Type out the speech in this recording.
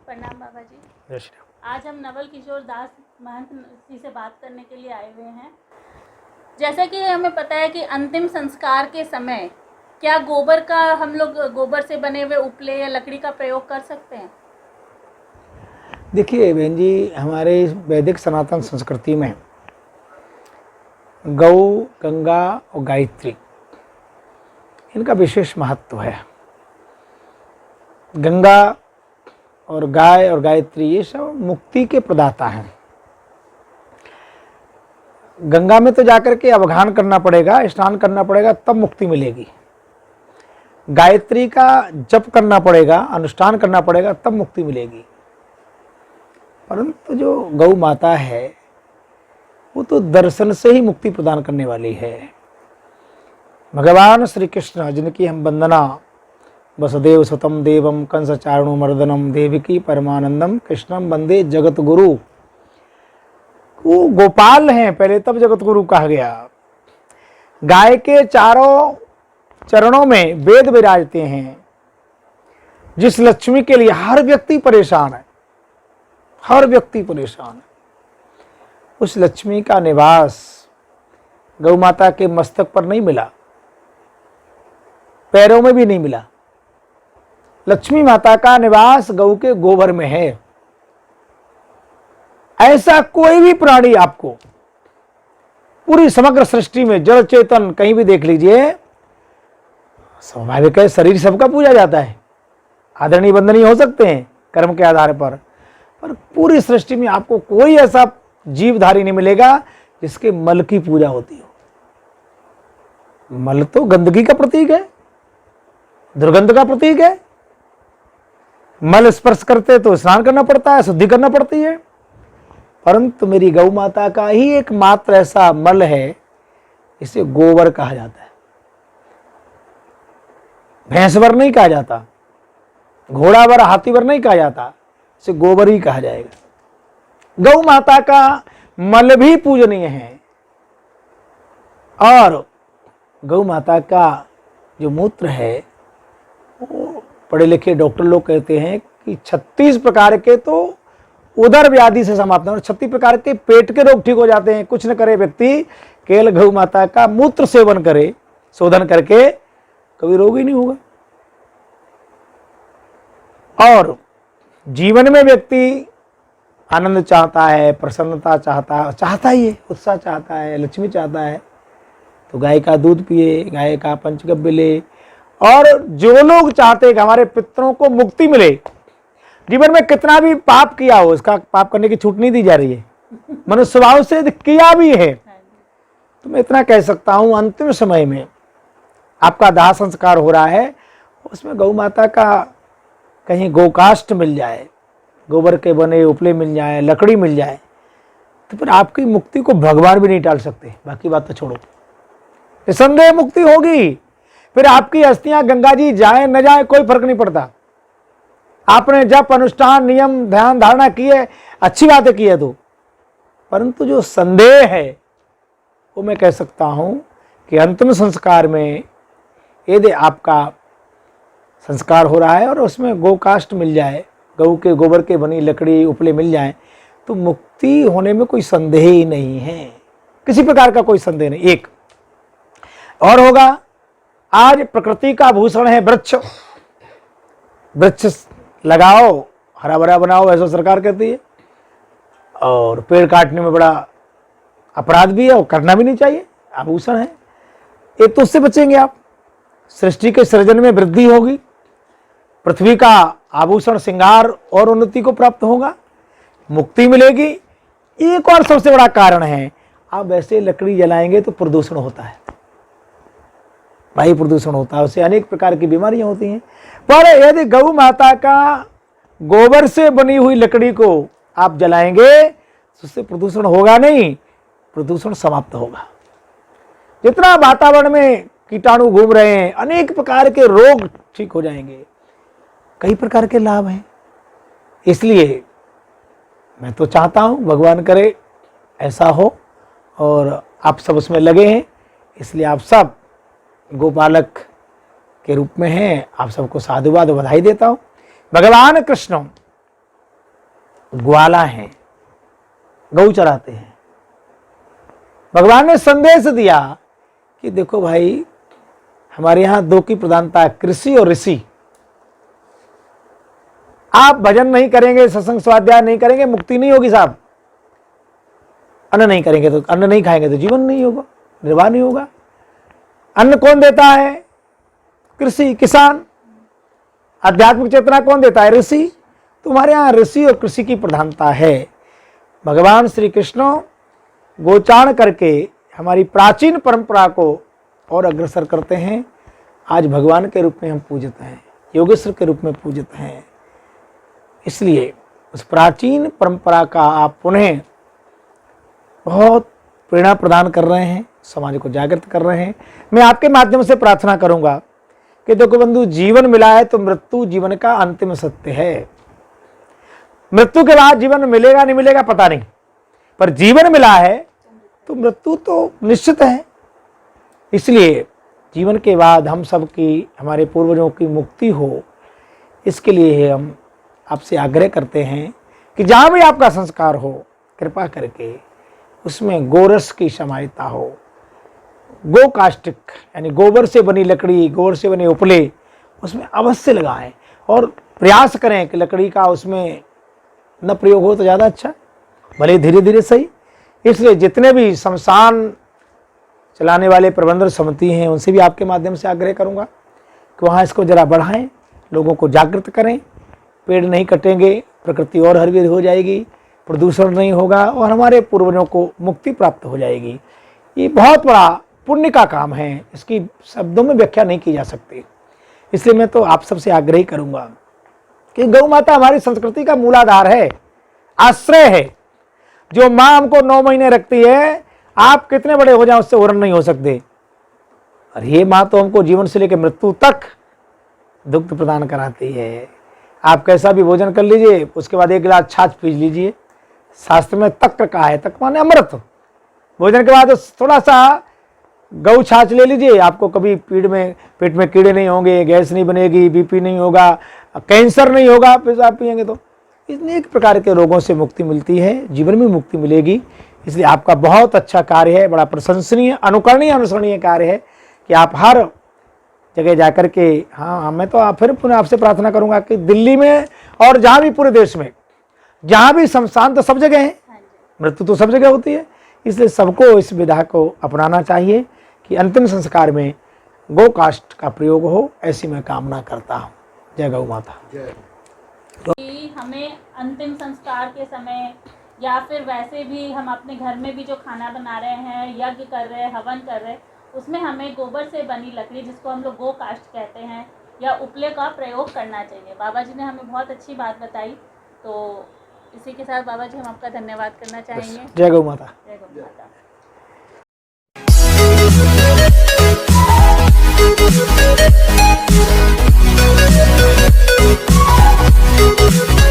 प्रणाम बाबा जी। जय श्री राम। आज हम नवल किशोर दास महंत जी से बात करने के लिए आए हुए हैं। जैसा कि हमें पता है कि अंतिम संस्कार के समय क्या गोबर का हम लोग गोबर से बने हुए उपले या लकड़ी का प्रयोग कर सकते हैं? देखिए बहन जी, हमारे वैदिक सनातन संस्कृति में गौ, गंगा और गायत्री इनका विशेष महत्व है। गंगा और गाय और गायत्री ये सब मुक्ति के प्रदाता हैं। गंगा में तो जाकर के अवगाहन करना पड़ेगा, स्नान करना पड़ेगा, तब मुक्ति मिलेगी। गायत्री का जप करना पड़ेगा, अनुष्ठान करना पड़ेगा, तब मुक्ति मिलेगी। परंतु जो गौ माता है वो तो दर्शन से ही मुक्ति प्रदान करने वाली है। भगवान श्री कृष्ण जिनकी हम वंदना वसुदेव सुतम देवम कंस चारणु मर्दनम देवकी परमानंदम कृष्णम वंदे जगत गुरु, वो गोपाल हैं पहले, तब जगत गुरु कहा गया। गाय के चारों चरणों में वेद विराजते हैं। जिस लक्ष्मी के लिए हर व्यक्ति परेशान है, हर व्यक्ति परेशान है, उस लक्ष्मी का निवास गौ माता के मस्तक पर नहीं मिला, पैरों में भी नहीं मिला। लक्ष्मी माता का निवास गौ के गोबर में है। ऐसा कोई भी प्राणी आपको पूरी समग्र सृष्टि में जड़ चेतन कहीं भी देख लीजिए, स्वाभाविक है शरीर सबका पूजा जाता है, आदरणीय वंदनीय हो सकते हैं कर्म के आधार पर पूरी सृष्टि में आपको कोई ऐसा जीवधारी नहीं मिलेगा जिसके मल की पूजा होती हो। मल तो गंदगी का प्रतीक है, दुर्गंध का प्रतीक है। मल स्पर्श करते तो स्नान करना पड़ता है, शुद्धि करना पड़ती है। परंतु मेरी गौ माता का ही एकमात्र ऐसा मल है, इसे गोबर कहा जाता है। भैंसवर नहीं कहा जाता, घोड़ावर हाथीवर नहीं कहा जाता, इसे गोबर ही कहा जाएगा। गौ माता का मल भी पूजनीय है। और गौ माता का जो मूत्र है वो पढ़े लिखे डॉक्टर लोग कहते हैं कि 36 प्रकार के तो उदर व्याधि से समाप्त है और 36 प्रकार के पेट के रोग ठीक हो जाते हैं। कुछ न करे व्यक्ति, केवल गौ माता का मूत्र सेवन करे, शोधन करके, कभी रोग ही नहीं होगा। और जीवन में व्यक्ति आनंद चाहता है, प्रसन्नता चाहता ही है, उत्साह चाहता है, लक्ष्मी चाहता है, तो गाय का दूध पिए, गाय का पंचगव्य ले। और जो लोग चाहते हैं कि हमारे पितरों को मुक्ति मिले, जीवन में कितना भी पाप किया हो, इसका पाप करने की छूट नहीं दी जा रही है, मनुष्य स्वभाव से किया भी है, तो मैं इतना कह सकता हूं अंतिम समय में आपका दाह संस्कार हो रहा है, उसमें गौ माता का कहीं गोकाष्ठ मिल जाए, गोबर के बने उपले मिल जाए, लकड़ी मिल जाए, तो फिर आपकी मुक्ति को भगवान भी नहीं टाल सकते। बाकी बात तो छोड़ो, निसंदेह मुक्ति होगी। फिर आपकी अस्थियां गंगा जी जाए न जाए कोई फर्क नहीं पड़ता। आपने जब अनुष्ठान नियम ध्यान धारणा किए, अच्छी बातें की है तो, परंतु जो संदेह है वो मैं कह सकता हूं कि अंतिम संस्कार में यदि आपका संस्कार हो रहा है और उसमें गोकाष्ठ मिल जाए, गौ के गोबर के बनी लकड़ी उपले मिल जाए, तो मुक्ति होने में कोई संदेह ही नहीं है, किसी प्रकार का कोई संदेह नहीं। एक और होगा, आज प्रकृति का भूषण है वृक्ष, वृक्ष लगाओ, हरा भरा बनाओ, ऐसा सरकार कहती है। और पेड़ काटने में बड़ा अपराध भी है और करना भी नहीं चाहिए, आभूषण है। एक तो उससे बचेंगे आप, सृष्टि के सृजन में वृद्धि होगी, पृथ्वी का आभूषण श्रृंगार और उन्नति को प्राप्त होगा, मुक्ति मिलेगी। एक और सबसे बड़ा कारण है, आप वैसे लकड़ी जलाएंगे तो प्रदूषण होता है, वायु प्रदूषण होता है, उससे अनेक प्रकार की बीमारियां होती हैं। पर यदि गौ माता का गोबर से बनी हुई लकड़ी को आप जलाएंगे तो उससे प्रदूषण होगा नहीं, प्रदूषण समाप्त होगा। जितना वातावरण में कीटाणु घूम रहे हैं, अनेक प्रकार के रोग ठीक हो जाएंगे, कई प्रकार के लाभ हैं। इसलिए मैं तो चाहता हूं भगवान करे ऐसा हो, और आप सब उसमें लगे हैं, इसलिए आप सब गोपालक के रूप में हैं। आप सबको साधुवाद बधाई देता हूं। भगवान कृष्ण ग्वाला हैं, गऊ चराते हैं। भगवान ने संदेश दिया कि देखो भाई, हमारे यहां दो की प्रधानता है, कृषि और ऋषि। आप भजन नहीं करेंगे, सत्संग स्वाध्याय नहीं करेंगे, मुक्ति नहीं होगी साहब। अन्न नहीं करेंगे तो, अन्न नहीं खाएंगे तो जीवन नहीं होगा, निर्वाह नहीं होगा। अन्न कौन देता है? कृषि, किसान। आध्यात्मिक चेतना कौन देता है? ऋषि। तुम्हारे यहां ऋषि और कृषि की प्रधानता है। भगवान श्री कृष्ण गोचारण करके हमारी प्राचीन परंपरा को और अग्रसर करते हैं। आज भगवान के रूप में हम पूजित हैं, योगेश्वर के रूप में पूजित हैं। इसलिए उस प्राचीन परंपरा का आप पुनः बहुत प्रेरणा प्रदान कर रहे हैं, समाज को जागृत कर रहे हैं। मैं आपके माध्यम से प्रार्थना करूंगा कि देखो बंधु, जीवन मिला है तो मृत्यु जीवन का अंतिम सत्य है। मृत्यु के बाद जीवन मिलेगा नहीं मिलेगा पता नहीं, पर जीवन मिला है तो मृत्यु तो निश्चित है। इसलिए जीवन के बाद हम सब की, हमारे पूर्वजों की मुक्ति हो, इसके लिए हम आपसे आग्रह करते हैं कि जहाँ भी आपका संस्कार हो, कृपा करके उसमें गोरस की समाहिता हो। गो काष्टिक यानी गोबर से बनी लकड़ी, गोबर से बने उपले उसमें अवश्य लगाएं और प्रयास करें कि लकड़ी का उसमें न प्रयोग हो तो ज़्यादा अच्छा, भले धीरे धीरे सही। इसलिए जितने भी शमशान चलाने वाले प्रबंधन समिति हैं उनसे भी आपके माध्यम से आग्रह करूंगा कि वहाँ इसको जरा बढ़ाएं, लोगों को जागृत करें। पेड़ नहीं कटेंगे, प्रकृति और हरी भरी हो जाएगी, प्रदूषण नहीं होगा और हमारे पूर्वजों को मुक्ति प्राप्त हो जाएगी। ये बहुत बड़ा पुण्य का काम है, इसकी शब्दों में व्याख्या नहीं की जा सकती। इसलिए मैं तो आप सबसे आग्रह करूंगा कि गौ माता हमारी संस्कृति का मूलाधार है, आश्रय है। जो माँ हमको 9 महीने रखती है, आप कितने बड़े हो जाए उससे वर्ण नहीं हो सकते। और ये माँ तो हमको जीवन से लेकर मृत्यु तक दुग्ध प्रदान कराती है। आप कैसा भी भोजन कर लीजिए, उसके बाद 1 गिलास छाछ पी लीजिए। शास्त्र में तक कहा है, तक माने अमृत। भोजन के बाद थोड़ा सा गौ छाछ ले लीजिए, आपको कभी पेट में कीड़े नहीं होंगे, गैस नहीं बनेगी, बीपी नहीं होगा, कैंसर नहीं होगा पेशाब पिएंगे तो। इतने एक प्रकार के रोगों से मुक्ति मिलती है, जीवन में मुक्ति मिलेगी। इसलिए आपका बहुत अच्छा कार्य है, बड़ा प्रशंसनीय, अनुकरणीय, अनुसरणीय कार्य है कि आप हर जगह जाकर के, हाँ मैं तो फिर पुनः आपसे प्रार्थना करूंगा कि दिल्ली में और जहाँ भी पूरे देश में, जहाँ भी शमशान तो सब जगह है, मृत्यु तो सब जगह होती है। इसलिए सबको इस विधा को अपनाना चाहिए कि अंतिम संस्कार में गो काष्ठ का प्रयोग हो, ऐसी मैं कामना करता हूँ। जय गौ माता। कि हमें अंतिम संस्कार के समय या फिर वैसे भी हम अपने घर में भी जो खाना बना रहे हैं, यज्ञ कर रहे हैं, हवन कर रहे हैं, उसमें हमें गोबर से बनी लकड़ी, जिसको हम लोग गो काष्ठ कहते हैं, या उपले का प्रयोग करना चाहिए। बाबा जी ने हमें बहुत अच्छी बात बताई। तो इसी के साथ बाबा जी हम आपका धन्यवाद करना चाहेंगे। जय गौ माता। जय गौ माता। Thank you.